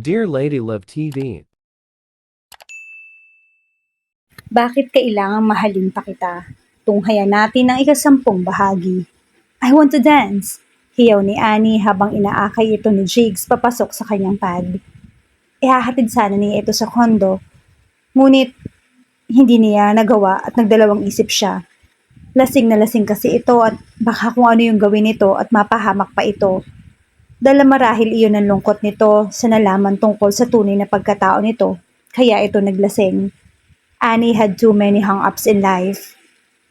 Dear Lady Love TV, Bakit kailangang mahalin pa kita? Tunghayan natin ang ikasampung bahagi. I want to dance! Hiyaw ni Annie habang inaakay ito ni Jigs papasok sa kanyang pad. Ihahatid sana niya ito sa kondo, ngunit hindi niya nagawa at nagdalawang isip siya. Lasing na lasing kasi ito at baka kung ano yung gawin nito at mapahamak pa ito. Dala marahil iyon ang lungkot nito sa nalaman tungkol sa tunay na pagkatao nito, kaya ito naglasing. Annie had too many hang-ups in life.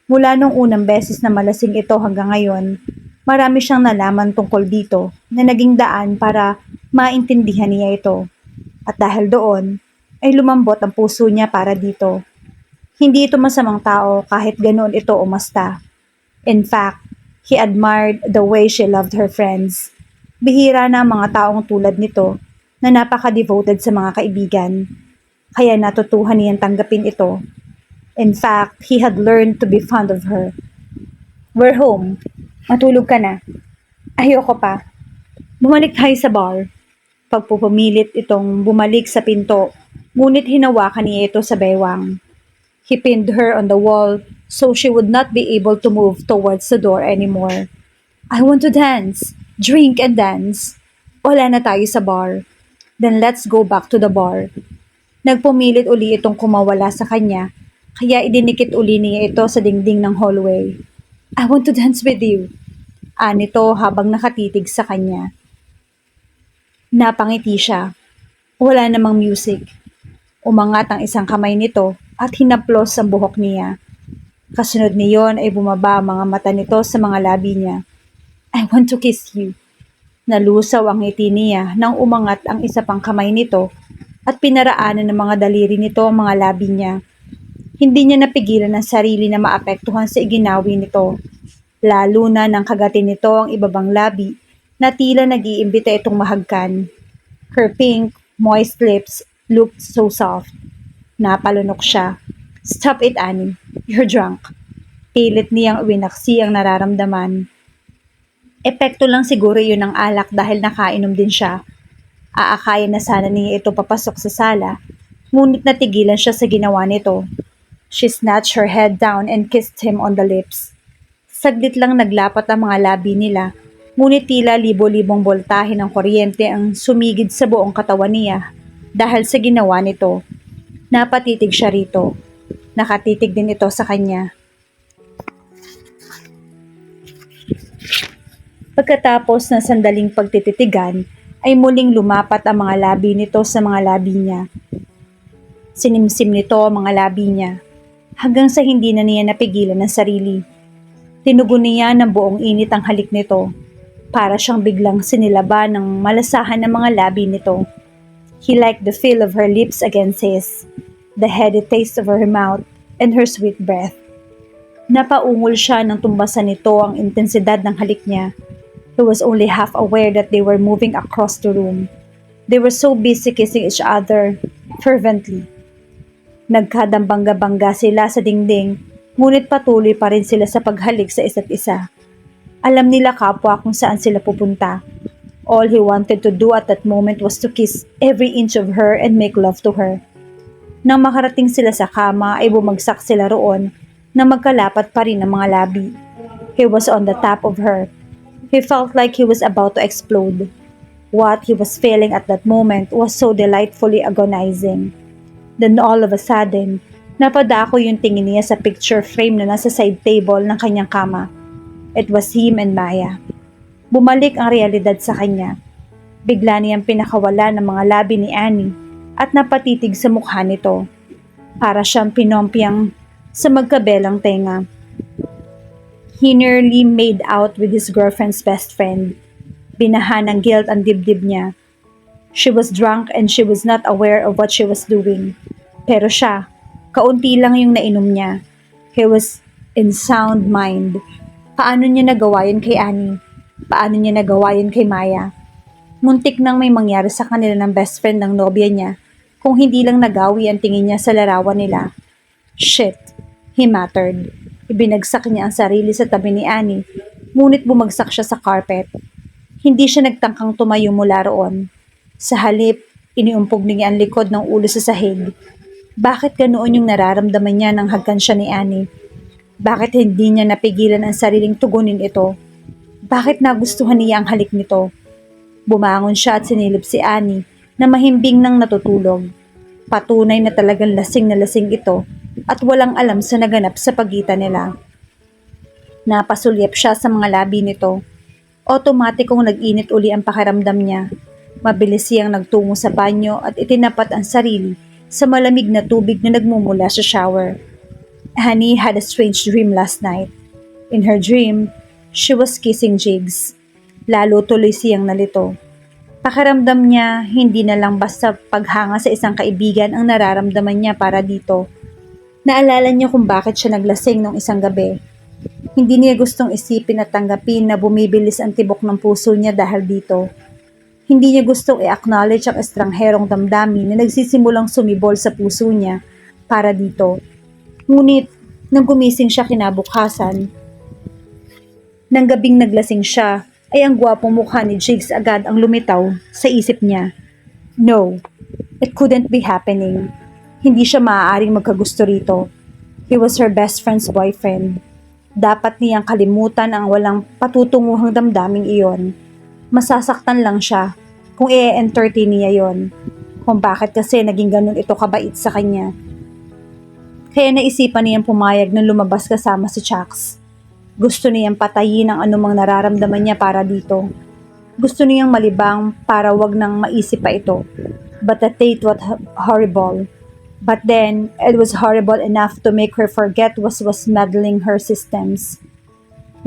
Mula nung unang beses na malasing ito hanggang ngayon, marami siyang nalaman tungkol dito na naging daan para maintindihan niya ito. At dahil doon, ay lumambot ang puso niya para dito. Hindi ito masamang tao kahit ganoon ito umasta. In fact, he admired the way she loved her friends. Bihira na ang mga taong tulad nito na napaka-devoted sa mga kaibigan. Kaya natutuhan niyang tanggapin ito. In fact, he had learned to be fond of her. We're home. Matulog ka na. Ayoko pa. Bumalik tayo sa bar. Pagpupumilit itong bumalik sa pinto, ngunit hinawakan niya ito sa bewang. He pinned her on the wall so she would not be able to move towards the door anymore. I want to dance. Drink and dance. Wala na tayo sa bar. Then let's go back to the bar. Nagpumilit uli itong kumawala sa kanya, kaya idinikit uli niya ito sa dingding ng hallway. I want to dance with you. Anito habang nakatitig sa kanya. Napangiti siya. Wala namang music. Umangat ang isang kamay nito at hinaplos ang buhok niya. Kasunod niyon ay bumaba ang mga mata nito sa mga labi niya. I want to kiss you. Nalusaw ang ngiti niya nang umangat ang isa pang kamay nito at pinaraanan ng mga daliri nito ang mga labi niya. Hindi niya napigilan ang sarili na maapektuhan sa iginawi nito. Lalo na nang kagatin nito ang ibabang labi na tila nag-iimbita itong mahagkan. Her pink, moist lips looked so soft. Napalunok siya. Stop it, Annie. You're drunk. Pilit niyang winaksi ang nararamdaman. Epekto lang siguro yun ng alak dahil nakainom din siya. Aakayin na sana niya ito papasok sa sala, ngunit natigilan siya sa ginawa nito. She snatched her head down and kissed him on the lips. Saglit lang naglapat ang mga labi nila, ngunit tila libo-libong boltahe ng kuryente ang sumigid sa buong katawan niya dahil sa ginawa nito. Napatitig siya rito. Nakatitig din ito sa kanya. Pagkatapos ng sandaling pagtititigan, ay muling lumapat ang mga labi nito sa mga labi niya. Sinimsim nito ang mga labi niya, hanggang sa hindi na niya napigilan ang sarili. Tinugon niya ng buong init ang halik nito, para siyang biglang sinilaban ng malasahan ng mga labi nito. He liked the feel of her lips against his, the heady taste of her mouth, and her sweet breath. Napaungol siya nang tumbasan nito ang intensidad ng halik niya. He was only half aware that they were moving across the room. They were so busy kissing each other fervently. Nagkadambangga-bangga sila sa dingding, ngunit patuloy pa rin sila sa paghalik sa isa't isa. Alam nila kapwa kung saan sila pupunta. All he wanted to do at that moment was to kiss every inch of her and make love to her. Nang makarating sila sa kama ay bumagsak sila roon na magkalapat pa rin ang mga labi. He was on the top of her. He felt like he was about to explode. What he was feeling at that moment was so delightfully agonizing. Then all of a sudden, napadako yung tingin niya sa picture frame na nasa side table ng kanyang kama. It was him and Maya. Bumalik ang realidad sa kanya. Bigla niyang pinakawala ng mga labi ni Annie at napatitig sa mukha nito. Para siyang pinompyang sa magkabelang tenga. He nearly made out with his girlfriend's best friend. Binaha ng guilt ang dibdib niya. She was drunk and she was not aware of what she was doing. Pero siya, kaunti lang yung nainom niya. He was in sound mind. Paano niya nagawa yun kay Annie? Paano niya nagawa yun kay Maya? Muntik nang may mangyari sa kanila ng best friend ng nobya niya kung hindi lang nagawi ang tingin niya sa larawan nila. Shit, he muttered. Ibinagsak niya ang sarili sa tabi ni Annie, ngunit bumagsak siya sa carpet. Hindi siya nagtangkang tumayo mula roon. Sa halip, Iniumpog niya ang likod ng ulo sa sahig. Bakit ganoon yung nararamdaman niya nang hagkan siya ni Annie? Bakit hindi niya napigilan ang sariling tugunin ito? Bakit nagustuhan niya ang halik nito? Bumangon siya at sinilip si Annie na mahimbing nang natutulog. Patunay na talagang lasing na lasing ito at walang alam sa naganap sa pagitan nila. Napasulyap siya sa mga labi nito. Otomatikong nag-init uli ang pakiramdam niya. Mabilis siyang nagtungo sa banyo at itinapat ang sarili sa malamig na tubig na nagmumula sa shower. Annie had a strange dream last night. In her dream, she was kissing Jigs. Lalo tuloy siyang nalito. Pakiramdam niya, hindi na lang basta paghanga sa isang kaibigan ang nararamdaman niya para dito. Naalala niya kung bakit siya naglasing nung isang gabi. Hindi niya gustong isipin at tanggapin na bumibilis ang tibok ng puso niya dahil dito. Hindi niya gustong i-acknowledge ang estrangherong damdamin na nagsisimulang sumibol sa puso niya para dito. Ngunit, nang gumising siya kinabukasan, nang gabing naglasing siya, ay ang gwapong mukha ni Jigs agad ang lumitaw sa isip niya. No, it couldn't be happening. Hindi siya maaaring magkagusto rito. He was her best friend's boyfriend. Dapat niyang kalimutan ang walang patutunguhang damdaming iyon. Masasaktan lang siya kung i-entertain niya yon. Kung bakit kasi naging ganun ito kabait sa kanya. Kaya naisipan niyang pumayag na lumabas kasama si Chucks. Gusto niyang patayin ang anumang nararamdaman niya para dito. Gusto niyang malibang para wag nang maisip pa ito. But the date was horrible. But then, it was horrible enough to make her forget what was meddling her systems.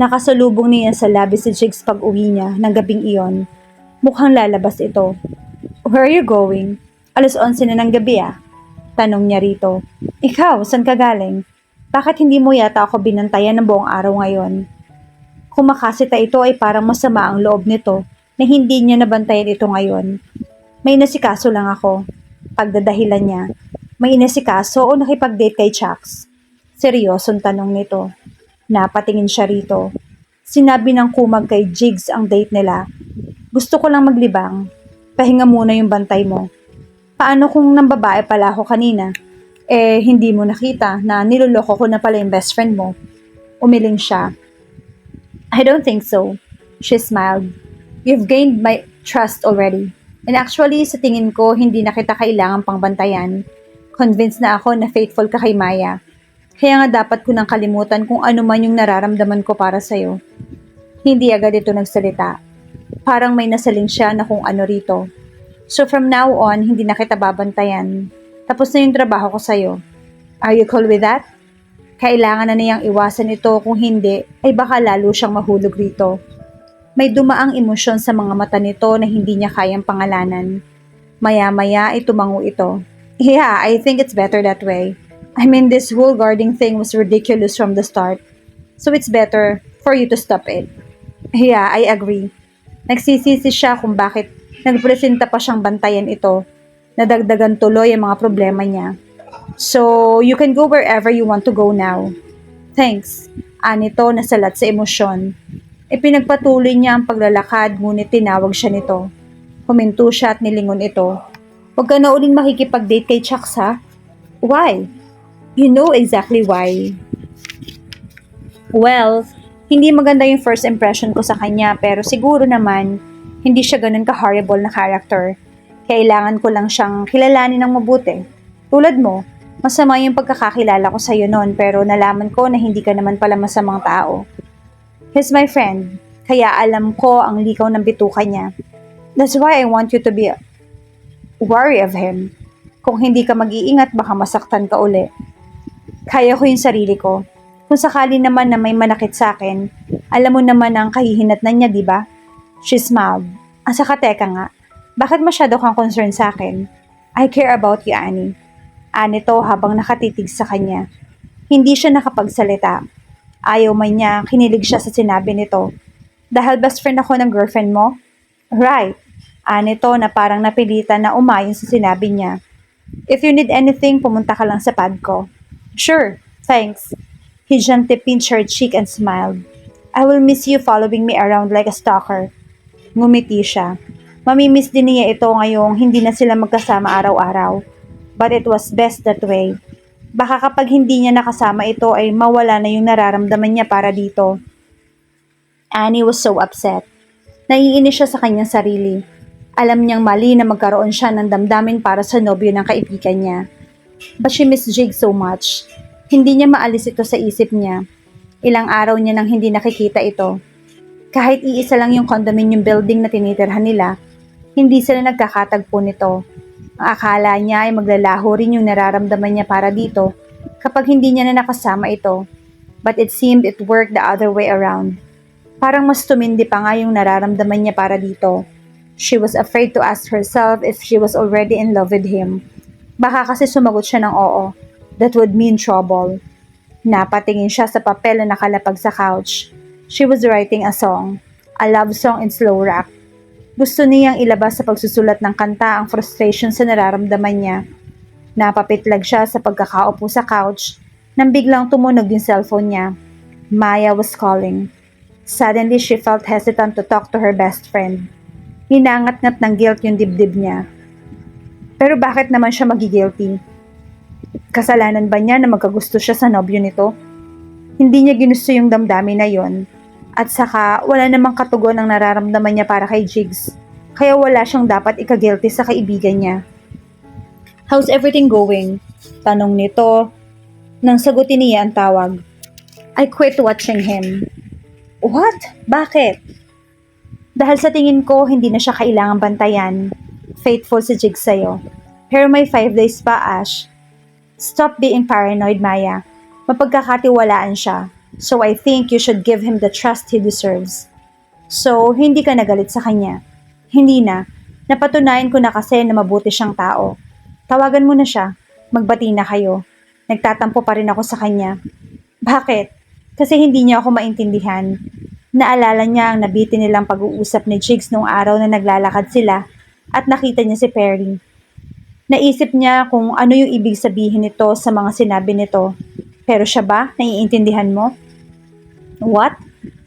Nakasalubong niya sa labi si Jigs pag uwi niya ng gabing iyon. Mukhang lalabas ito. Where are you going? 11:00 na ng gabi ah. Tanong niya rito. Ikaw, saan ka galing? Bakit hindi mo yata ako binantayan ng buong araw ngayon? Kung makasita ito ay parang masama ang loob nito na hindi niya nabantayan ito ngayon. May inasikaso lang ako. Pagdadahilan niya. May inasikaso o nakipag-date kay Chucks? Seryosong tanong nito. Napatingin siya rito. Sinabi ng kumag kay Jigs ang date nila. Gusto ko lang maglibang. Pahinga muna yung bantay mo. Paano kung nambabae pala ako kanina? Hindi mo nakita na niloloko ko na pala yung best friend mo. Umiling siya. I don't think so. She smiled. You've gained my trust already. And actually, sa tingin ko, hindi na kita kailangan pang bantayan. Convinced na ako na faithful ka kay Maya. Kaya nga dapat ko nang kalimutan kung ano man yung nararamdaman ko para sa'yo. Hindi agad ito nagsalita. Parang may nasaling siya na kung ano rito. So from now on, hindi na kita babantayan. Tapos na yung trabaho ko sa'yo. Are you cool with that? Kailangan na niyang iwasan ito kung hindi, ay baka lalo siyang mahulog rito. May dumaang emosyon sa mga mata nito na hindi niya kayang pangalanan. Maya-maya ay tumango ito. Yeah, I think it's better that way. I mean, this whole guarding thing was ridiculous from the start. So it's better for you to stop it. Yeah, I agree. Nagsisisi siya kung bakit nagpresenta pa siyang bantayan ito. Nadagdagan tuloy ang mga problema niya. So, you can go wherever you want to go now. Thanks. Anito nasalat sa emosyon. Ipinagpatuloy niya ang paglalakad ngunit tinawag siya nito. Huminto siya at nilingon ito. Huwag ka na uling makikipag-date kay Chucks ha? Why? You know exactly why. Well, hindi maganda yung first impression ko sa kanya pero siguro naman hindi siya ganun ka-horrible na character. Kailangan ko lang siyang kilalanin ng mabuti. Tulad mo, masama yung pagkakakilala ko sa'yo noon pero nalaman ko na hindi ka naman pala masamang tao. He's my friend, kaya alam ko ang likaw ng bituka niya. That's why I want you to be wary of him. Kung hindi ka mag-iingat, baka masaktan ka uli. Kaya ko yung sarili ko. Kung sakali naman na may manakit sa akin, alam mo naman ang kahihinatnan niya, di ba? She smiled. Asa ka, teka nga. Bakit masyado kang concerned sa akin? I care about you, Annie. Anito habang nakatitig sa kanya. Hindi siya nakapagsalita. Ayaw man niya, kinilig siya sa sinabi nito. Dahil best friend ako ng girlfriend mo? Right. Anito na parang napilitan na umayon sa sinabi niya. If you need anything, pumunta ka lang sa pad ko. Sure, thanks. He gently pinched her cheek and smiled. I will miss you following me around like a stalker. Ngumiti siya. Mamimiss din niya ito ngayong hindi na sila magkasama araw-araw. But it was best that way. Baka kapag hindi niya nakasama ito ay mawala na yung nararamdaman niya para dito. Annie was so upset. Naiinis siya sa kanyang sarili. Alam niyang mali na magkaroon siya ng damdamin para sa nobyo ng kaibigan niya. But she missed Jig so much. Hindi niya maalis ito sa isip niya. Ilang araw niya nang hindi nakikita ito. Kahit iisa lang yung condominium building na tinitirhan nila, hindi sila nagkakatagpo nito. Ang akala niya ay maglalaho rin yung nararamdaman niya para dito kapag hindi niya na nakasama ito. But it seemed it worked the other way around. Parang mas tumindi pa nga yung nararamdaman niya para dito. She was afraid to ask herself if she was already in love with him. Baka kasi sumagot siya ng oo. That would mean trouble. Napatingin siya sa papel na nakalapag sa couch. She was writing a song. A love song in slow rock. Gusto niyang ilabas sa pagsusulat ng kanta ang frustration sa nararamdaman niya. Napapitlag siya sa pagkakaupo sa couch nang biglang tumunog yung cellphone niya. Maya was calling. Suddenly, she felt hesitant to talk to her best friend. Hinangat-ngat ng guilt yung dibdib niya. Pero bakit naman siya magigilty? Kasalanan ba niya na magkagusto siya sa nobyo nito? Hindi niya ginusto yung damdamin na yon. At saka, wala namang katugon ang nararamdaman niya para kay Jigs. Kaya wala siyang dapat ikagilty sa kaibigan niya. How's everything going? Tanong nito, nang sagutin niya ang tawag. I quit watching him. What? Bakit? Dahil sa tingin ko, hindi na siya kailangang bantayan. Faithful si Jigs sa'yo. Pero may 5 days pa, Ash. Stop being paranoid, Maya. Mapagkakatiwalaan siya. So I think you should give him the trust he deserves. So, hindi ka nagalit sa kanya. Hindi na. Napatunayan ko na kasi na mabuti siyang tao. Tawagan mo na siya. Magbati na kayo. Nagtatampo pa rin ako sa kanya. Bakit? Kasi hindi niya ako maintindihan. Naalala niya ang nabitin nilang pag-uusap ni Jigs nung araw na naglalakad sila at nakita niya si Perry. Naisip niya kung ano yung ibig sabihin nito sa mga sinabi nito. Pero siya ba? Naiintindihan mo? What?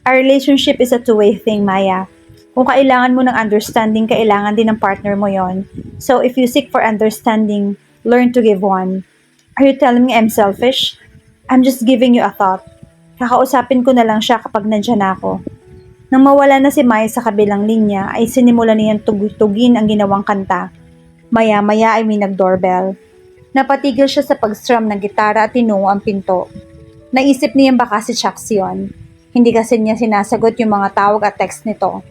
Our relationship is a two-way thing, Maya. Kung kailangan mo ng understanding, kailangan din ng partner mo yon. So if you seek for understanding, learn to give one. Are you telling me I'm selfish? I'm just giving you a thought. Kakausapin ko na lang siya kapag nandyan ako. Nang mawala na si Maya sa kabilang linya, ay sinimula niyang tugtugin ang ginawang kanta. Maya-maya ay may nag-doorbell. Napatigil siya sa pag-strum ng gitara at tinungo ang pinto. Naisip niyang baka si Chucks yun. Hindi kasi niya sinasagot yung mga tawag at text nito.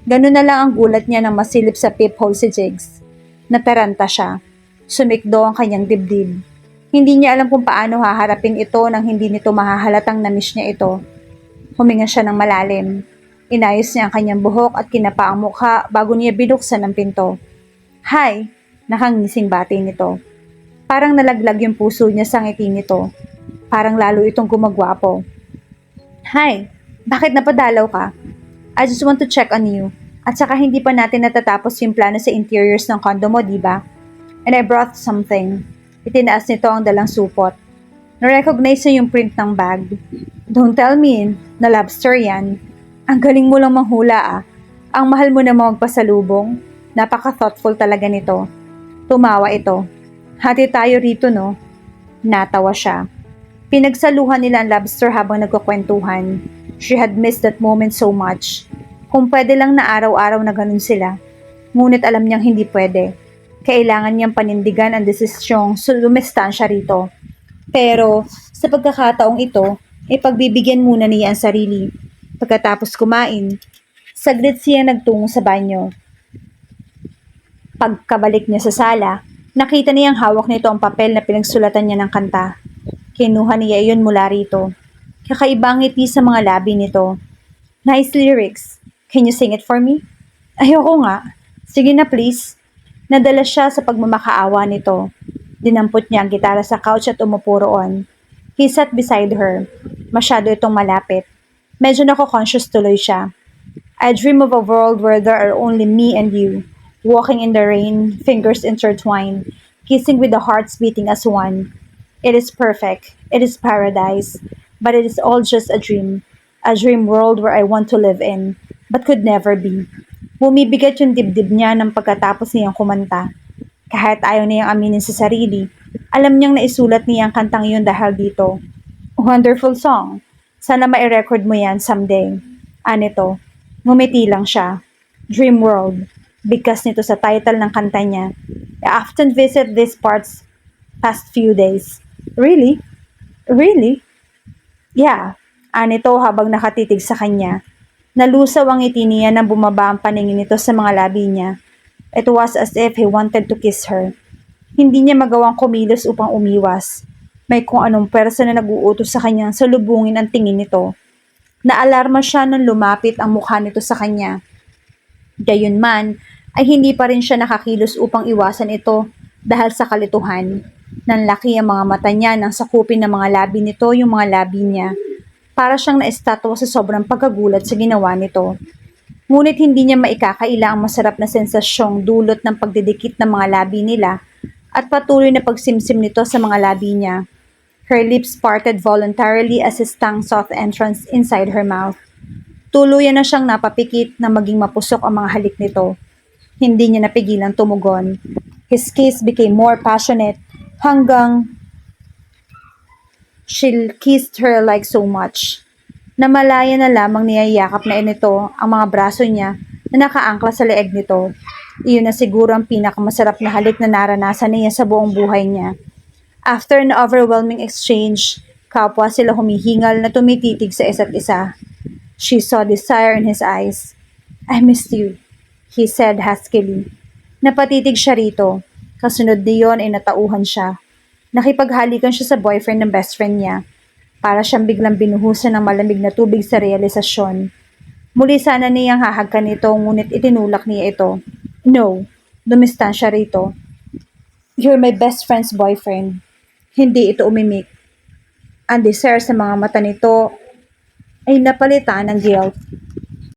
Ganun na lang ang gulat niya nang masilip sa peephole si Jigs. Nataranta siya. Sumikdo ang kanyang dibdib. Hindi niya alam kung paano haharapin ito nang hindi nito mahahalatang na-miss niya ito. Huminga siya ng malalim. Inayos niya ang kanyang buhok at kinapa ang mukha bago niya binuksan ang pinto. Hi! Nakangising bati nito. Parang nalaglag yung puso niya sa ngiti nito. Parang lalo itong gumagwapo. Hi! Bakit napadalaw ka? I just want to check on you. At saka hindi pa natin natatapos yung plano sa interiors ng condo mo, diba? And I brought something. Itinaas nito ang dalang supot. Na-recognize niya yung print ng bag. Don't tell me, na lobster yan. Ang galing mo lang manghula ah. Ang mahal mo na magpasalubong. Napaka-thoughtful talaga nito. Tumawa ito. Hati tayo rito no? Natawa siya. Pinagsaluhan nila ang lobster habang nagkukwentuhan. She had missed that moment so much. Kung pwede lang na araw-araw na ganun sila. Ngunit alam niyang hindi pwede. Kailangan niyang panindigan ang desisyong lumistansya rito. Pero sa pagkakataong ito, ay pagbibigyan muna niya ang sarili. Pagkatapos kumain, saglit siya nagtungo sa banyo. Pagkabalik niya sa sala, nakita niyang hawak nito ang papel na pinagsulatan niya ng kanta. Kinuha niya iyon mula rito. Kakaiba ang ngiti sa mga labi nito. Nice lyrics. Can you sing it for me? Ayoko nga. Sige na please. Nadala siya sa pagmamakaawa nito. Dinampot niya ang gitara sa couch at umupo roon. He sat beside her. Masyado itong malapit. Medyo nako-conscious tuloy siya. I dream of a world where there are only me and you. Walking in the rain, fingers intertwined, kissing with the hearts beating as one. It is perfect. It is paradise. But it is all just a dream. A dream world where I want to live in, but could never be. Bumibigat yung dibdib niya nang pagkatapos niyang kumanta. Kahit ayaw niyang aminin sa sarili, alam niyang naisulat niya ang kantang yun dahil dito. Wonderful song. Sana mai-record mo yan someday. Anito, ngumiti lang siya. Dream World. Bigkas nito sa title ng kanta niya. I often visit these parts past few days. Really? Really? Yeah. Anito habang nakatitig sa kanya. Nalusaw ang ngiti niya nang bumaba ang paningin nito sa mga labi niya. It was as if he wanted to kiss her. Hindi niya magawang kumilos upang umiwas. May kung anong pwersa na nag-uutos sa kanyang salubungin ang tingin nito. Naalarma siya nang lumapit ang mukha nito sa kanya. Gayunman, ay hindi pa rin siya nakakilos upang iwasan ito dahil sa kalituhan. Nanlaki ang mga mata niya nang sakupin ng mga labi nito yung mga labi niya. Para siyang naestatwa sa sobrang pagkagulat sa ginawa nito. Ngunit hindi niya maikakaila ang masarap na sensasyong dulot ng pagdidikit ng mga labi nila at patuloy na pagsimsim nito sa mga labi niya. Her lips parted voluntarily as his tongue sought entrance inside her mouth. Tuluyan na siyang napapikit na maging mapusok ang mga halik nito. Hindi niya napigilang tumugon. His kiss became more passionate hanggang she kissed her like so much. Namalaya na lamang niyayakap na nito ang mga braso niya na nakaangkla sa leeg nito. Iyon na siguro ang pinakamasarap na halik na naranasan niya sa buong buhay niya. After an overwhelming exchange, kapwa sila humihingal na tumititig sa isa't isa. She saw desire in his eyes. I missed you, he said huskily. Napatitig siya rito. Kasunod niyon ay natauhan siya. Nakipaghalikan siya sa boyfriend ng best friend niya. Para siyang biglang binuhusan ng malamig na tubig sa realisasyon. Muli sana niyang hahagkan ito ngunit itinulak niya ito. No, dumistansya rito. You're my best friend's boyfriend. Hindi ito umimik. Ang desire sa mga mata nito ay napalitan ng guilt.